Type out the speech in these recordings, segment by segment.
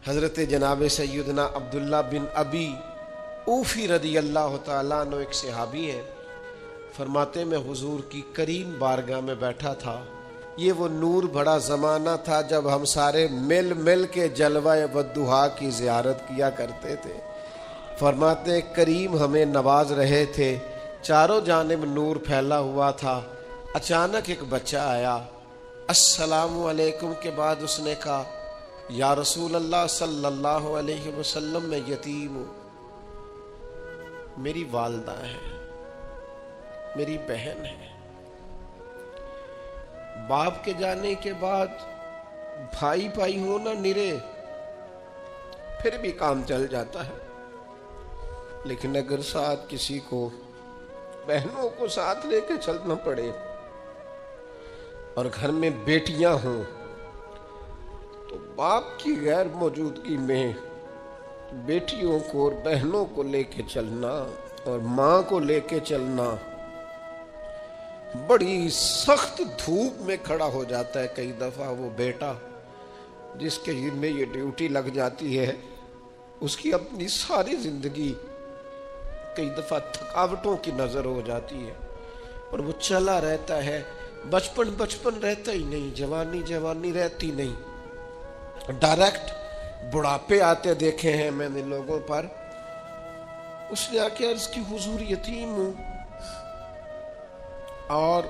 حضرت جناب سیدنا عبداللہ بن ابی اوفی رضی اللہ تعالیٰ عنہ ایک صحابی ہیں، فرماتے میں حضور کی کریم بارگاہ میں بیٹھا تھا۔ یہ وہ نور بڑا زمانہ تھا جب ہم سارے مل مل کے جلوہ والضحیٰ کی زیارت کیا کرتے تھے۔ فرماتے ہیں کریم ہمیں نواز رہے تھے، چاروں جانب نور پھیلا ہوا تھا۔ اچانک ایک بچہ آیا، السلام علیکم کے بعد اس نے کہا یا رسول اللہ صلی اللہ علیہ وسلم میں یتیم ہوں، میری والدہ ہے، میری بہن ہے۔ باپ کے جانے کے بعد بھائی بھائی ہونا نرے پھر بھی کام چل جاتا ہے، لیکن اگر ساتھ کسی کو بہنوں کو ساتھ لے کے چلنا پڑے اور گھر میں بیٹیاں ہوں تو باپ کی غیر موجودگی میں بیٹیوں کو اور بہنوں کو لے کے چلنا اور ماں کو لے کے چلنا بڑی سخت دھوپ میں کھڑا ہو جاتا ہے۔ کئی دفعہ وہ بیٹا جس کے ذمہ یہ ڈیوٹی لگ جاتی ہے، اس کی اپنی ساری زندگی کئی دفعہ تھکاوٹوں کی نظر ہو جاتی ہے اور وہ چلا رہتا ہے۔ بچپن رہتا ہی نہیں، جوانی رہتی نہیں، ڈائریکٹ بڑھاپے آتے دیکھے ہیں میں نے لوگوں پر۔ اس نے آ کے عرض کی حضور یتیم ہوں اور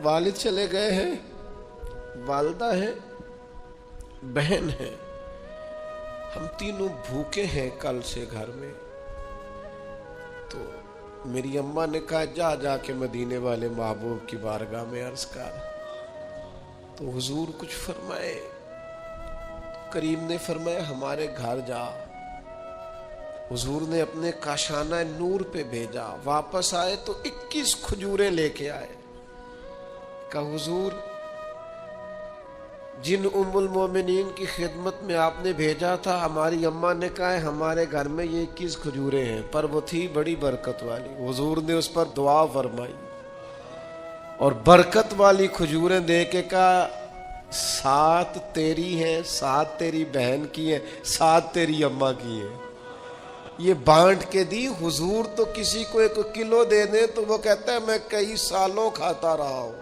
والد چلے گئے ہیں، والدہ ہے، بہن ہے، ہم تینوں بھوکے ہیں کل سے گھر میں۔ تو میری اماں نے کہا جا کے مدینے والے محبوب کی بارگاہ میں عرض کر۔ تو حضور کچھ فرمائے، کریم نے فرمایا ہمارے گھر جا۔ حضور نے اپنے کاشانہ نور پہ بھیجا، واپس آئے تو 21 کھجوریں لے کے آئے۔ کہا حضور جن ام المومنین کی خدمت میں آپ نے بھیجا تھا، ہماری اماں نے کہا ہے ہمارے گھر میں یہ 21 کھجوریں ہیں، پر وہ تھی بڑی برکت والی۔ حضور نے اس پر دعا فرمائی اور برکت والی کھجوریں دے کے کہا 7 تیری ہیں، 7 تیری بہن کی ہیں، 7 تیری اماں کی ہیں۔ یہ بانٹ کے دی۔ حضور تو کسی کو 1 کلو دے دیں تو وہ کہتا ہے میں کئی سالوں کھاتا رہا ہوں،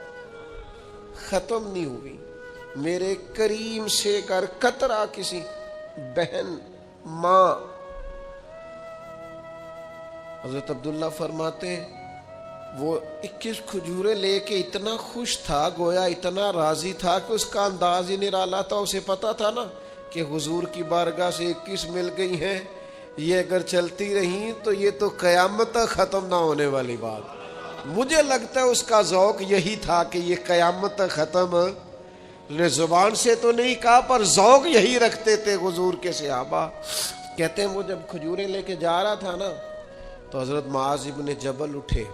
ختم نہیں ہوئی۔ میرے کریم سے اگر قطرہ کسی بہن ماں، حضرت عبداللہ فرماتے وہ 21 کھجوریں لے کے اتنا خوش تھا، گویا اتنا راضی تھا کہ اس کا انداز ہی نرالا تھا۔ اسے پتا تھا نا کہ حضور کی بارگاہ سے 21 مل گئی ہیں، یہ اگر چلتی رہیں تو یہ تو قیامت تک ختم نہ ہونے والی بات۔ مجھے لگتا ہے اس کا ذوق یہی تھا کہ یہ قیامت تک ختم، نے زبان سے تو نہیں کہا پر ذوق یہی رکھتے تھے حضور کے صحابہ۔ کہتے ہیں وہ جب کھجوریں لے کے جا رہا تھا نا تو حضرت معاذ ابن جبل اٹھے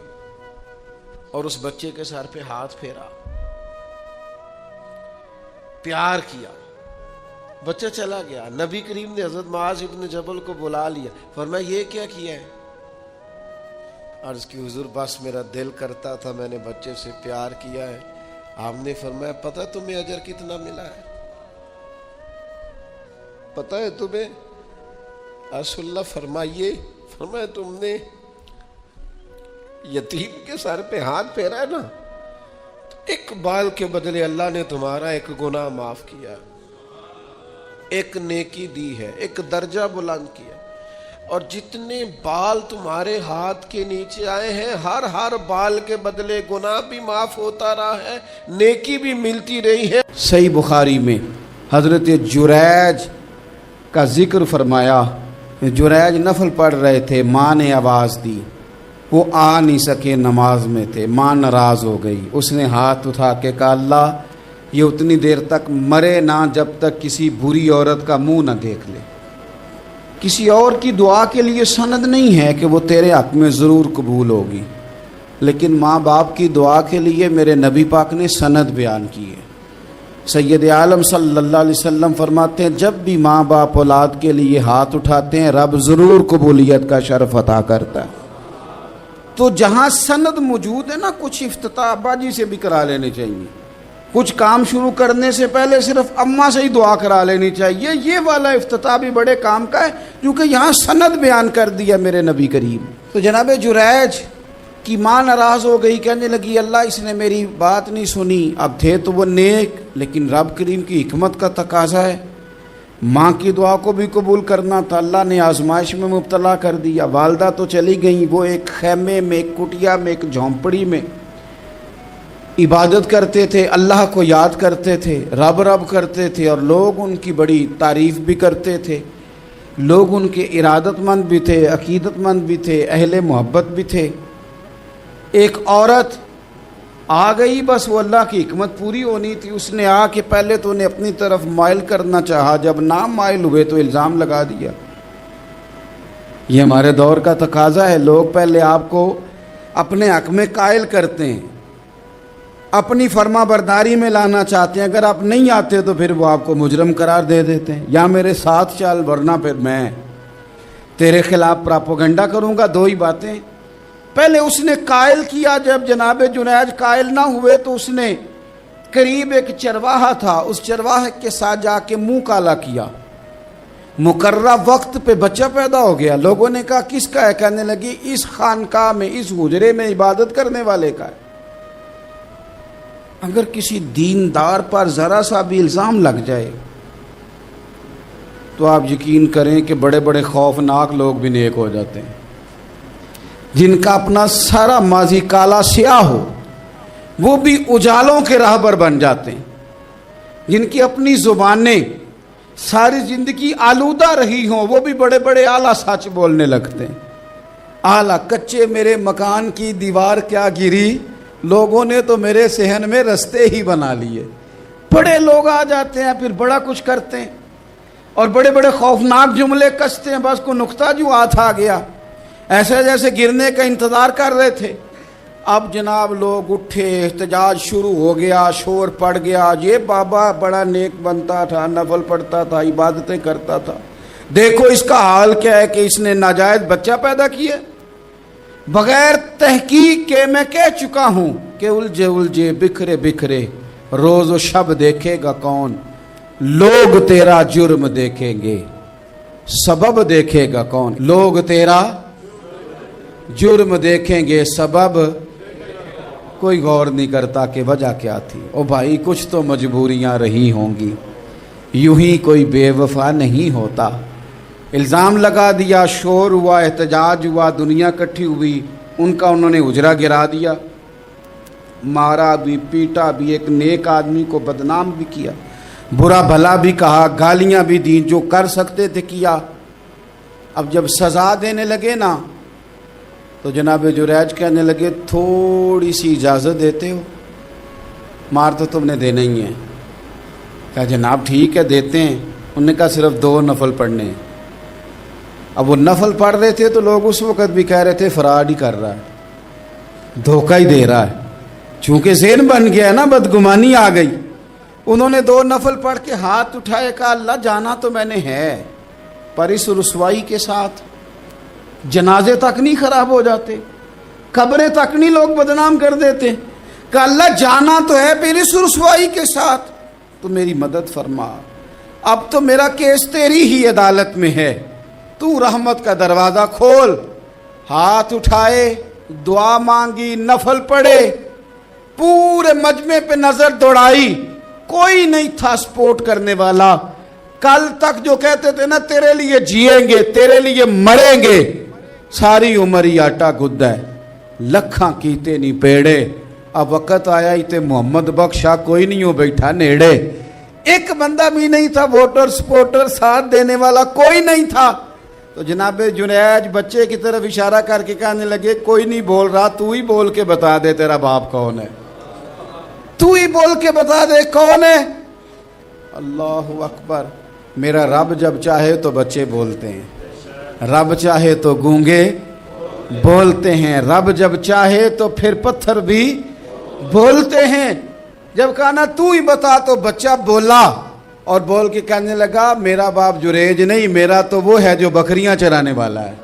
اور اس بچے کے سر پہ ہاتھ پھیرا، پیار کیا، بچہ چلا گیا۔ نبی کریم نے حضرت معاذ ابن جبل کو بلا لیا، فرمایا یہ کیا کیا ہے؟ عرض کی حضور بس میرا دل کرتا تھا، میں نے بچے سے پیار کیا ہے۔ آپ نے فرمایا پتہ تمہیں اجر کتنا ملا ہے؟ پتہ ہے تمہیں؟ رسول اللہ فرمائیے۔ فرمایا تم نے یتیم کے سر پہ ہاتھ پھیرا ہے نا، تو 1 بال کے بدلے اللہ نے تمہارا 1 گناہ معاف کیا، 1 نیکی دی ہے، 1 درجہ بلند کیا، اور جتنے بال تمہارے ہاتھ کے نیچے آئے ہیں ہر بال کے بدلے گناہ بھی معاف ہوتا رہا ہے، نیکی بھی ملتی رہی ہے۔ صحیح بخاری میں حضرت جریج کا ذکر فرمایا، جریج نفل پڑھ رہے تھے، ماں نے آواز دی، وہ آ نہیں سکے، نماز میں تھے، ماں ناراض ہو گئی، اس نے ہاتھ اٹھا کے کہا اللہ یہ اتنی دیر تک مرے نہ جب تک کسی بری عورت کا منہ نہ دیکھ لے۔ کسی اور کی دعا کے لیے سند نہیں ہے کہ وہ تیرے حق میں ضرور قبول ہوگی، لیکن ماں باپ کی دعا کے لیے میرے نبی پاک نے سند بیان کی ہے۔ سید عالم صلی اللہ علیہ وسلم فرماتے ہیں جب بھی ماں باپ اولاد کے لیے ہاتھ اٹھاتے ہیں رب ضرور قبولیت کا شرف عطا کرتا ہے۔ تو جہاں سند موجود ہے نا، کچھ افتتاح باجی سے بھی کرا لینے چاہیے، کچھ کام شروع کرنے سے پہلے صرف اماں سے ہی دعا کرا لینی چاہیے. یہ والا افتتاح بھی بڑے کام کا ہے کیونکہ یہاں سند بیان کر دیا میرے نبی کریم. تو جناب جریج کی ماں ناراض ہو گئی, کہنے لگی اللہ اس نے میری بات نہیں سنی. اب تھے تو وہ نیک, لیکن رب کریم کی حکمت کا تقاضا ہے, ماں کی دعا کو بھی قبول کرنا تھا. اللہ نے آزمائش میں مبتلا کر دیا. والدہ تو چلی گئیں, وہ ایک خیمے میں, ایک کٹیا میں, ایک جھونپڑی میں عبادت کرتے تھے, اللہ کو یاد کرتے تھے, رب رب کرتے تھے, اور لوگ ان کی بڑی تعریف بھی کرتے تھے. لوگ ان کے ارادت مند بھی تھے, عقیدت مند بھی تھے, اہل محبت بھی تھے. ایک عورت آ گئی, بس وہ اللہ کی حکمت پوری ہونی تھی. اس نے آ کے پہلے تو انہیں اپنی طرف مائل کرنا چاہا, جب نہ مائل ہوئے تو الزام لگا دیا. یہ ہمارے دور کا تقاضا ہے, لوگ پہلے آپ کو اپنے حق میں قائل کرتے ہیں, اپنی فرما برداری میں لانا چاہتے ہیں. اگر آپ نہیں آتے تو پھر وہ آپ کو مجرم قرار دے دیتے ہیں, یا میرے ساتھ چل ورنہ پھر میں تیرے خلاف پراپوگنڈا کروں گا. دو ہی باتیں. پہلے اس نے قائل کیا, جب جناب جنید قائل نہ ہوئے تو اس نے قریب ایک چرواہا تھا, اس چرواہے کے ساتھ جا کے منہ کالا کیا. مقررہ وقت پہ بچہ پیدا ہو گیا. لوگوں نے کہا کس کا ہے؟ کہنے لگی اس خانقاہ میں, اس حجرے میں عبادت کرنے والے کا ہے. اگر کسی دیندار پر ذرا سا بھی الزام لگ جائے تو آپ یقین کریں کہ بڑے بڑے خوفناک لوگ بھی نیک ہو جاتے ہیں. جن کا اپنا سارا ماضی کالا سیاہ ہو وہ بھی اجالوں کے راہبر بن جاتے ہیں. جن کی اپنی زبانیں ساری زندگی آلودہ رہی ہوں وہ بھی بڑے بڑے اعلیٰ سچ بولنے لگتے ہیں. اعلیٰ کچے میرے مکان کی دیوار کیا گری, لوگوں نے تو میرے صحن میں رستے ہی بنا لیے. بڑے لوگ آ جاتے ہیں, پھر بڑا کچھ کرتے ہیں اور بڑے بڑے خوفناک جملے کستے ہیں. بس کو نقطہ جو ہاتھ آ گیا, ایسے جیسے گرنے کا انتظار کر رہے تھے. اب جناب لوگ اٹھے, احتجاج شروع ہو گیا, شور پڑ گیا. یہ بابا بڑا نیک بنتا تھا, نفل پڑھتا تھا, عبادتیں کرتا تھا, دیکھو اس کا حال کیا ہے کہ اس نے ناجائز بچہ پیدا کیا. بغیر تحقیق کے میں کہہ چکا ہوں کہ الجھے الجھے بکھرے بکھرے روز و شب دیکھے گا کون. لوگ تیرا جرم دیکھیں گے, سبب دیکھے گا کون. لوگ تیرا جرم دیکھیں گے, سبب کوئی غور نہیں کرتا کہ وجہ کیا تھی. او بھائی کچھ تو مجبوریاں رہی ہوں گی, یوں ہی کوئی بے وفا نہیں ہوتا. الزام لگا دیا, شور ہوا, احتجاج ہوا, دنیا اکٹھی ہوئی, ان کا انہوں نے اجرا گرا دیا, مارا بھی, پیٹا بھی, ایک نیک آدمی کو بدنام بھی کیا, برا بھلا بھی کہا, گالیاں بھی دیں, جو کر سکتے تھے کیا. اب جب سزا دینے لگے نا تو جناب جریج کہنے لگے تھوڑی سی اجازت دیتے ہو, مار تو تم نے دینا ہی ہے. کہا جناب ٹھیک ہے دیتے ہیں. انہوں نے کہا صرف 2 نفل پڑھنے ہیں. اب وہ نفل پڑھ رہے تھے تو لوگ اس وقت بھی کہہ رہے تھے فراڈ ہی کر رہا ہے, دھوکہ ہی دے رہا ہے. چونکہ ذہن بن گیا نا, بدگمانی آ گئی. انہوں نے 2 نفل پڑھ کے ہاتھ اٹھائے, کہا اللہ جانا تو میں نے ہے, پر اس رسوائی کے ساتھ جنازے تک نہیں خراب ہو جاتے, قبریں تک نہیں لوگ بدنام کر دیتے. کہا اللہ جانا تو ہے, پھر اس رسوائی کے ساتھ تو میری مدد فرما. اب تو میرا کیس تیری ہی عدالت میں ہے, تو رحمت کا دروازہ کھول. ہاتھ اٹھائے, دعا مانگی, نفل پڑھے, پورے مجمع پہ نظر دوڑائی, کوئی نہیں تھا سپورٹ کرنے والا. کل تک جو کہتے تھے نا تیرے لیے جیئیں گے, تیرے لیے مریں گے, ساری عمر ہی آٹا گدہ ہے, لکھاں کیتے نہیں پیڑے. اب وقت آیا ہی تے محمد بخشا کوئی نہیں ہو بیٹھا نیڑے. ایک بندہ بھی نہیں تھا, ووٹر سپورٹر ساتھ دینے والا کوئی نہیں تھا. تو جناب جنید بچے کی طرف اشارہ کر کے کہنے لگے کوئی نہیں بول رہا, تو ہی بول کے بتا دے تیرا باپ کون ہے, تو ہی بول کے بتا دے کون ہے. اللہ اکبر. میرا رب جب چاہے تو بچے بولتے ہیں, رب چاہے تو گونگے بولتے ہیں, رب جب چاہے تو پھر پتھر بھی بولتے ہیں. جب کہا نا تو ہی بتا تو بچہ بولا, اور بول کے کہنے لگا میرا باپ جریج نہیں, میرا تو وہ ہے جو بکریاں چرانے والا ہے,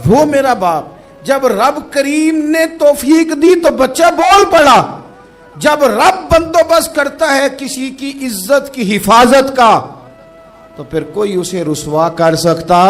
وہ میرا باپ. جب رب کریم نے توفیق دی تو بچہ بول پڑا. جب رب بندوبست کرتا ہے کسی کی عزت کی حفاظت کا تو پھر کوئی اسے رسوا کر سکتا